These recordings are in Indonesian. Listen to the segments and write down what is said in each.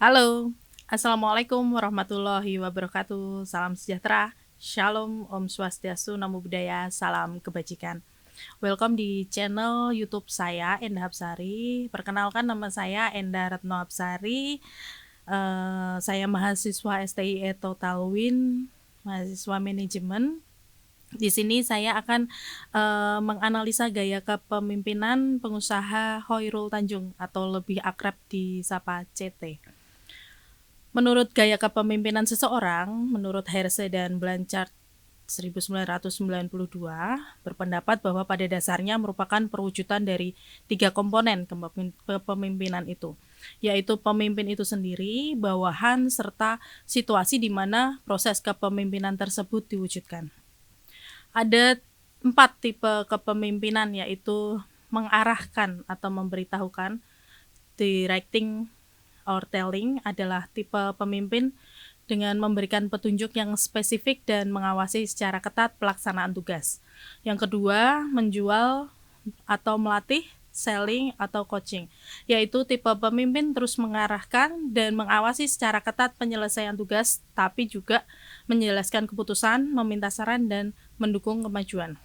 Halo, Assalamualaikum warahmatullahi wabarakatuh. Salam sejahtera, Shalom, Om Swastiastu, Namo Buddhaya, salam kebajikan. Welcome di channel YouTube saya, Endah Hapsari. Perkenalkan, nama saya Endah Retno Hapsari. Saya mahasiswa STIE Total Win, mahasiswa manajemen. Di sini saya akan menganalisa gaya kepemimpinan pengusaha Khoirul Tanjung atau lebih akrab disapa CT. Menurut gaya kepemimpinan seseorang, menurut Hersey dan Blanchard 1992, berpendapat bahwa pada dasarnya merupakan perwujudan dari 3 komponen kepemimpinan itu, yaitu pemimpin itu sendiri, bawahan, serta situasi di mana proses kepemimpinan tersebut diwujudkan. Ada 4 tipe kepemimpinan, yaitu mengarahkan atau memberitahukan, directing or telling adalah tipe pemimpin dengan memberikan petunjuk yang spesifik dan mengawasi secara ketat pelaksanaan tugas. Yang kedua, menjual atau melatih, selling atau coaching, yaitu tipe pemimpin terus mengarahkan dan mengawasi secara ketat penyelesaian tugas, tapi juga menjelaskan keputusan, meminta saran, dan mendukung kemajuan.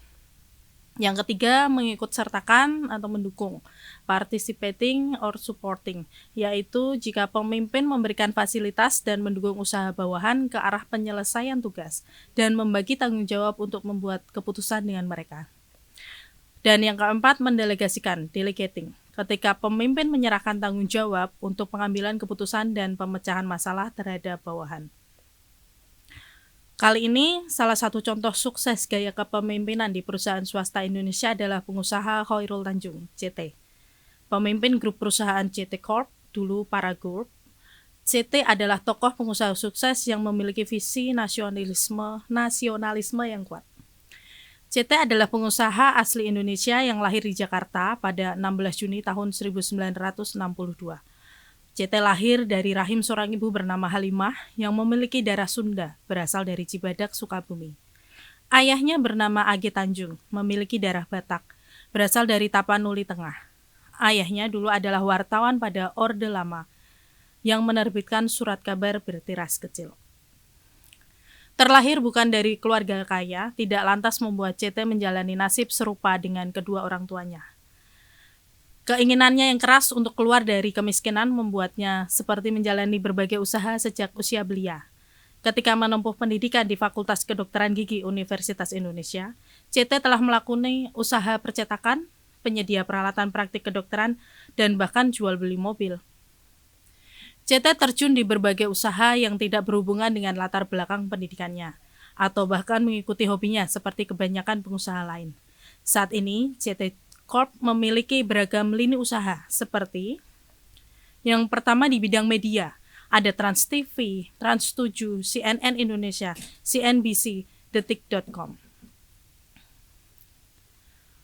Yang ketiga, mengikut sertakan atau mendukung, participating or supporting, yaitu jika pemimpin memberikan fasilitas dan mendukung usaha bawahan ke arah penyelesaian tugas dan membagi tanggung jawab untuk membuat keputusan dengan mereka. Dan yang keempat, mendelegasikan, delegating, ketika pemimpin menyerahkan tanggung jawab untuk pengambilan keputusan dan pemecahan masalah terhadap bawahan. Kali ini, salah satu contoh sukses gaya kepemimpinan di perusahaan swasta Indonesia adalah pengusaha Khoirul Tanjung, CT. Pemimpin grup perusahaan CT Corp, dulu Paragroup. CT adalah tokoh pengusaha sukses yang memiliki visi nasionalisme yang kuat. CT adalah pengusaha asli Indonesia yang lahir di Jakarta pada 16 Juni tahun 1962. CT lahir dari rahim seorang ibu bernama Halimah yang memiliki darah Sunda, berasal dari Cibadak, Sukabumi. Ayahnya bernama Age Tanjung, memiliki darah Batak, berasal dari Tapanuli Tengah. Ayahnya dulu adalah wartawan pada Orde Lama, yang menerbitkan surat kabar bertiras kecil. Terlahir bukan dari keluarga kaya, tidak lantas membuat CT menjalani nasib serupa dengan kedua orang tuanya. Keinginannya yang keras untuk keluar dari kemiskinan membuatnya seperti menjalani berbagai usaha sejak usia belia. Ketika menempuh pendidikan di Fakultas Kedokteran Gigi Universitas Indonesia, CT telah melakoni usaha percetakan, penyedia peralatan praktik kedokteran, dan bahkan jual beli mobil. CT terjun di berbagai usaha yang tidak berhubungan dengan latar belakang pendidikannya, atau bahkan mengikuti hobinya seperti kebanyakan pengusaha lain. Saat ini, CT Corp memiliki beragam lini usaha seperti yang pertama di bidang media, ada Trans TV, Trans 7, CNN Indonesia, CNBC, Detik.com.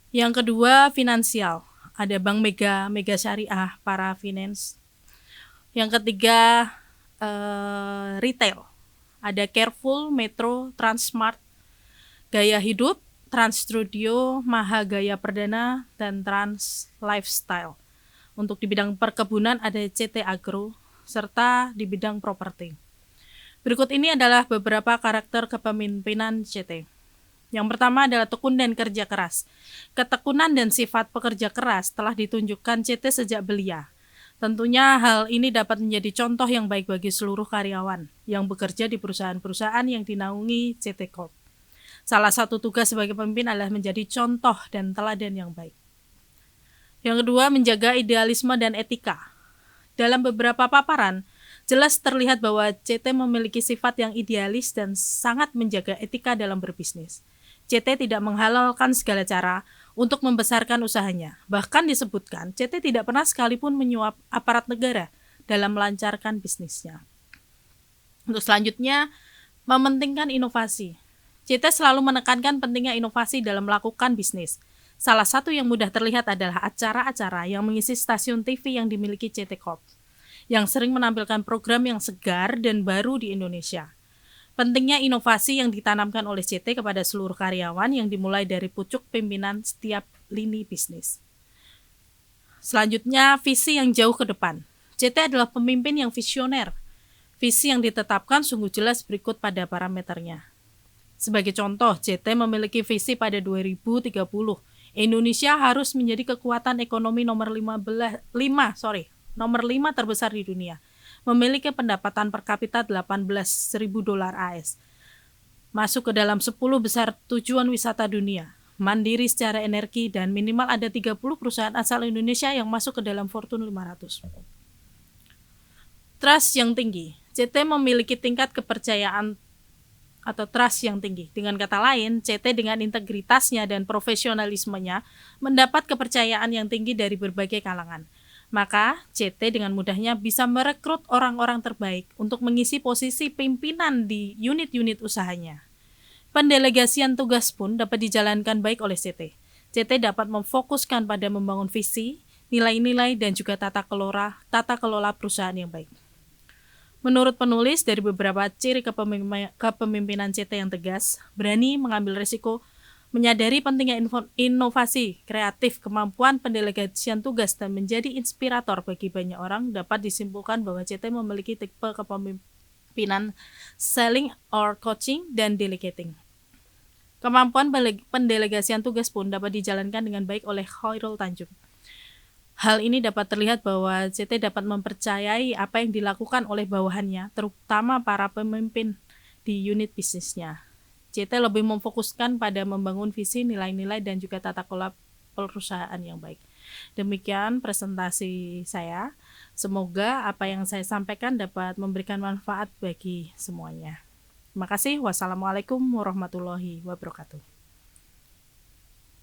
Yang kedua finansial, ada Bank Mega, Mega Syariah, Para Finance. Yang ketiga retail, ada Careful, Metro, Transmart. Gaya hidup, Trans Studio, Mahagaya Perdana, dan Trans Lifestyle. Untuk di bidang perkebunan ada CT Agro, serta di bidang properti. Berikut ini adalah beberapa karakter kepemimpinan CT. Yang pertama adalah tekun dan kerja keras. Ketekunan dan sifat pekerja keras telah ditunjukkan CT sejak belia. Tentunya hal ini dapat menjadi contoh yang baik bagi seluruh karyawan yang bekerja di perusahaan-perusahaan yang dinaungi CT Corp. Salah satu tugas sebagai pemimpin adalah menjadi contoh dan teladan yang baik. Yang kedua, menjaga idealisme dan etika. Dalam beberapa paparan, jelas terlihat bahwa CT memiliki sifat yang idealis dan sangat menjaga etika dalam berbisnis. CT tidak menghalalkan segala cara untuk membesarkan usahanya. Bahkan disebutkan, CT tidak pernah sekalipun menyuap aparat negara dalam melancarkan bisnisnya. Untuk selanjutnya, mementingkan inovasi. CT selalu menekankan pentingnya inovasi dalam melakukan bisnis. Salah satu yang mudah terlihat adalah acara-acara yang mengisi stasiun TV yang dimiliki CT Corp, yang sering menampilkan program yang segar dan baru di Indonesia. Pentingnya inovasi yang ditanamkan oleh CT kepada seluruh karyawan yang dimulai dari pucuk pimpinan setiap lini bisnis. Selanjutnya, visi yang jauh ke depan. CT adalah pemimpin yang visioner. Visi yang ditetapkan sungguh jelas berikut pada parameternya. Sebagai contoh, CT memiliki visi pada 2030. Indonesia harus menjadi kekuatan ekonomi nomor 5 terbesar di dunia. Memiliki pendapatan per kapita 18.000 dolar AS. Masuk ke dalam 10 besar tujuan wisata dunia. Mandiri secara energi, dan minimal ada 30 perusahaan asal Indonesia yang masuk ke dalam Fortune 500. Trust yang tinggi. CT memiliki tingkat kepercayaan atau trust yang tinggi. Dengan kata lain, CT dengan integritasnya dan profesionalismenya mendapat kepercayaan yang tinggi dari berbagai kalangan. Maka, CT dengan mudahnya bisa merekrut orang-orang terbaik untuk mengisi posisi pimpinan di unit-unit usahanya. Pendelegasian tugas pun dapat dijalankan baik oleh CT. CT dapat memfokuskan pada membangun visi, nilai-nilai, dan juga tata kelola perusahaan yang baik. Menurut penulis, dari beberapa ciri kepemimpinan CT yang tegas, berani mengambil risiko, menyadari pentingnya inovasi, kreatif, kemampuan pendelegasian tugas, dan menjadi inspirator bagi banyak orang, dapat disimpulkan bahwa CT memiliki tipe kepemimpinan selling or coaching dan delegating. Kemampuan pendelegasian tugas pun dapat dijalankan dengan baik oleh Khairul Tanjung. Hal ini dapat terlihat bahwa CT dapat mempercayai apa yang dilakukan oleh bawahannya, terutama para pemimpin di unit bisnisnya. CT lebih memfokuskan pada membangun visi, nilai-nilai, dan juga tata kelola perusahaan yang baik. Demikian presentasi saya. Semoga apa yang saya sampaikan dapat memberikan manfaat bagi semuanya. Terima kasih. Wassalamualaikum warahmatullahi wabarakatuh.